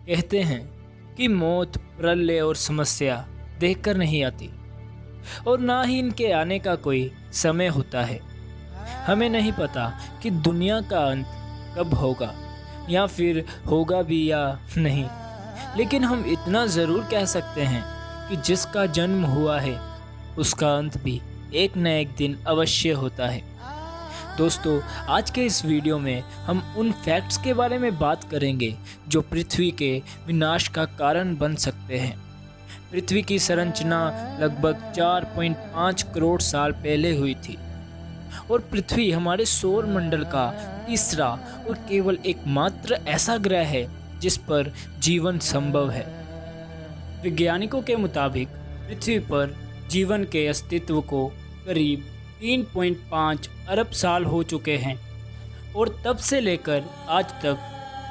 कहते हैं कि मौत, प्रलय और समस्या देखकर नहीं आती और ना ही इनके आने का कोई समय होता है। हमें नहीं पता कि दुनिया का अंत कब होगा या फिर होगा भी या नहीं, लेकिन हम इतना ज़रूर कह सकते हैं कि जिसका जन्म हुआ है उसका अंत भी एक न एक दिन अवश्य होता है। दोस्तों, आज के इस वीडियो में हम उन फैक्ट्स के बारे में बात करेंगे जो पृथ्वी के विनाश का कारण बन सकते हैं। पृथ्वी की संरचना लगभग 4.5 करोड़ साल पहले हुई थी और पृथ्वी हमारे सौर मंडल का तीसरा और केवल एकमात्र ऐसा ग्रह है जिस पर जीवन संभव है। वैज्ञानिकों के मुताबिक पृथ्वी पर जीवन के अस्तित्व को करीब 3.5 अरब साल हो चुके हैं और तब से लेकर आज तक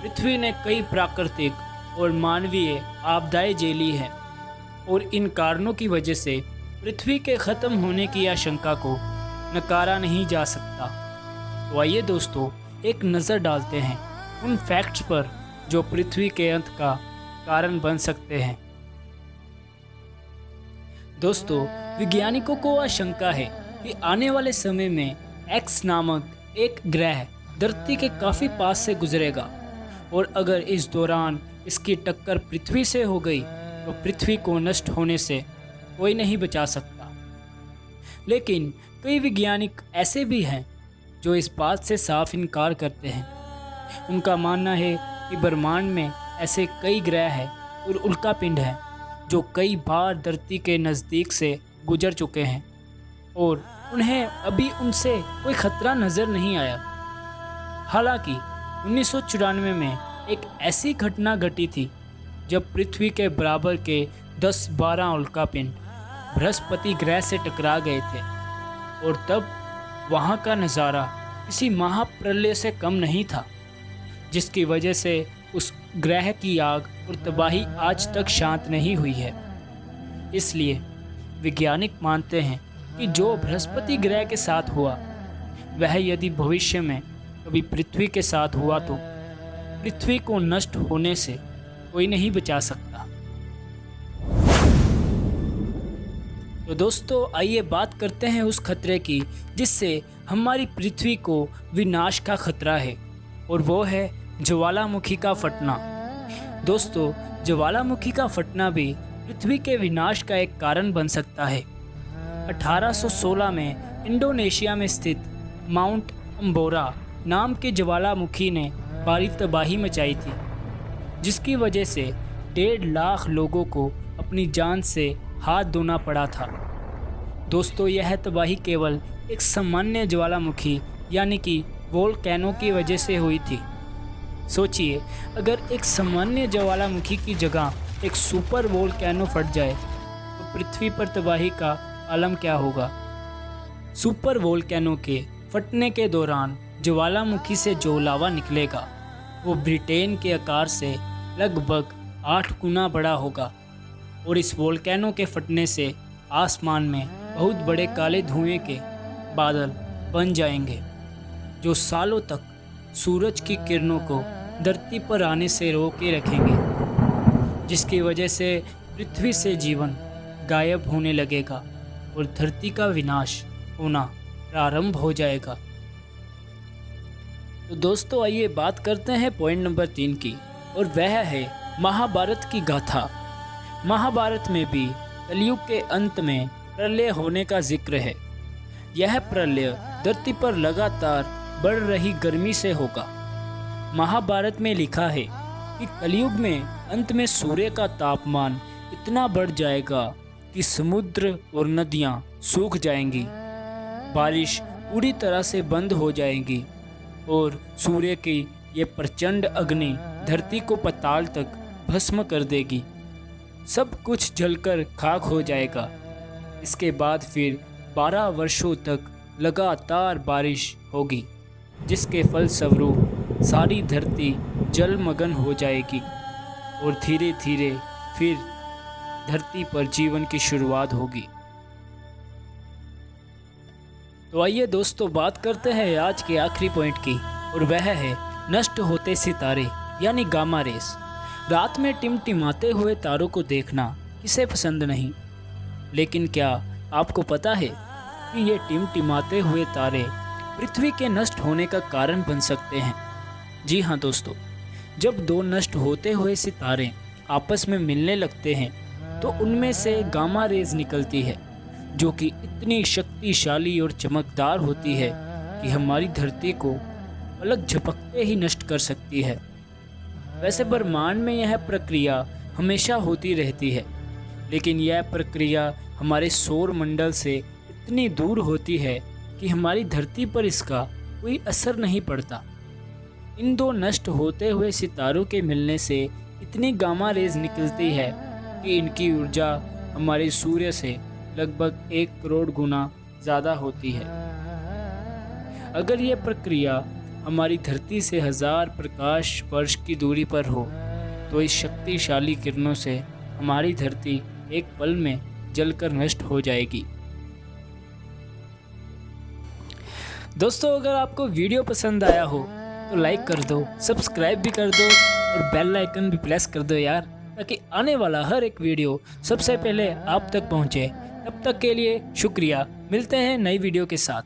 पृथ्वी ने कई प्राकृतिक और मानवीय आपदाएं झेली हैं और इन कारणों की वजह से पृथ्वी के ख़त्म होने की आशंका को नकारा नहीं जा सकता। तो आइए दोस्तों, एक नज़र डालते हैं उन फैक्ट्स पर जो पृथ्वी के अंत का कारण बन सकते हैं। दोस्तों, वैज्ञानिकों को आशंका है कि आने वाले समय में एक्स नामक एक ग्रह धरती के काफ़ी पास से गुजरेगा और अगर इस दौरान इसकी टक्कर पृथ्वी से हो गई तो पृथ्वी को नष्ट होने से कोई नहीं बचा सकता। लेकिन कई वैज्ञानिक ऐसे भी हैं जो इस बात से साफ इनकार करते हैं। उनका मानना है कि ब्रह्मांड में ऐसे कई ग्रह हैं और उल्कापिंड हैं जो कई बार धरती के नज़दीक से गुजर चुके हैं और उन्हें अभी उनसे कोई ख़तरा नज़र नहीं आया। हालांकि 1994 में एक ऐसी घटना घटी थी जब पृथ्वी के बराबर के 10-12 उल्कापिंड बृहस्पति ग्रह से टकरा गए थे और तब वहाँ का नज़ारा किसी महाप्रलय से कम नहीं था, जिसकी वजह से उस ग्रह की आग और तबाही आज तक शांत नहीं हुई है। इसलिए वैज्ञानिक मानते हैं कि जो बृहस्पति ग्रह के साथ हुआ वह यदि भविष्य में कभी पृथ्वी के साथ हुआ तो पृथ्वी को नष्ट होने से कोई नहीं बचा सकता। तो दोस्तों, आइए बात करते हैं उस खतरे की जिससे हमारी पृथ्वी को विनाश का खतरा है, और वो है ज्वालामुखी का फटना। दोस्तों, ज्वालामुखी का फटना भी पृथ्वी के विनाश का एक कारण बन सकता है। 1816 में इंडोनेशिया में स्थित माउंट अम्बोरा नाम के ज्वालामुखी ने भारी तबाही मचाई थी, जिसकी वजह से 1.5 लाख लोगों को अपनी जान से हाथ धोना पड़ा था। दोस्तों, यह तबाही केवल एक सामान्य ज्वालामुखी यानी कि वोल्केनो की वजह से हुई थी। सोचिए, अगर एक सामान्य ज्वालामुखी की जगह एक सुपर वोल्केनो फट जाए तो पृथ्वी पर तबाही का आलम क्या होगा। सुपर वोल्केनो के फटने के दौरान ज्वालामुखी से जो लावा निकलेगा वो ब्रिटेन के आकार से लगभग 8 गुना बड़ा होगा और इस वोल्केनो के फटने से आसमान में बहुत बड़े काले धुएं के बादल बन जाएंगे जो सालों तक सूरज की किरणों को धरती पर आने से रोके रखेंगे, जिसकी वजह से पृथ्वी से जीवन गायब होने लगेगा और धरती का विनाश होना प्रारंभ हो जाएगा। तो दोस्तों, आइए बात करते हैं पॉइंट नंबर 3 की, और वह है महाभारत की गाथा। महाभारत में भी कलयुग के अंत में प्रलय होने का जिक्र है। यह प्रलय धरती पर लगातार बढ़ रही गर्मी से होगा। महाभारत में लिखा है कि कलयुग में अंत में सूर्य का तापमान इतना बढ़ जाएगा कि समुद्र और नदियां सूख जाएंगी, बारिश पूरी तरह से बंद हो जाएगी और सूर्य की ये प्रचंड अग्नि धरती को पाताल तक भस्म कर देगी। सब कुछ जलकर खाक हो जाएगा। इसके बाद फिर 12 वर्षों तक लगातार बारिश होगी, जिसके फलस्वरूप सारी धरती जलमग्न हो जाएगी और धीरे धीरे फिर धरती पर जीवन की शुरुआत होगी। तो आइए दोस्तों, बात करते हैं आज के आखिरी पॉइंट की, और वह है नष्ट होते सितारे यानी गामा रेस। रात में टिमटिमाते हुए तारों को देखना किसे पसंद नहीं, लेकिन क्या आपको पता है कि ये टिमटिमाते हुए तारे पृथ्वी के नष्ट होने का कारण बन सकते हैं। जी हाँ दोस्तों, जब दो नष्ट होते हुए सितारे आपस में मिलने लगते हैं तो उनमें से गामा रेज निकलती है, जो कि इतनी शक्तिशाली और चमकदार होती है कि हमारी धरती को पलक झपकते ही नष्ट कर सकती है। वैसे ब्रह्मांड में यह प्रक्रिया हमेशा होती रहती है, लेकिन यह प्रक्रिया हमारे सौर मंडल से इतनी दूर होती है कि हमारी धरती पर इसका कोई असर नहीं पड़ता। इन दो नष्ट होते हुए सितारों के मिलने से इतनी गामा रेज निकलती है कि इनकी ऊर्जा हमारे सूर्य से लगभग 1 करोड़ गुना ज़्यादा होती है। अगर यह प्रक्रिया हमारी धरती से 1000 प्रकाश वर्ष की दूरी पर हो तो इस शक्तिशाली किरणों से हमारी धरती एक पल में जलकर नष्ट हो जाएगी। दोस्तों, अगर आपको वीडियो पसंद आया हो तो लाइक कर दो, सब्सक्राइब भी कर दो और बेल आइकन भी प्रेस कर दो यार, ताकि आने वाला हर एक वीडियो सबसे पहले आप तक पहुंचे। तब तक के लिए शुक्रिया। मिलते हैं नई वीडियो के साथ।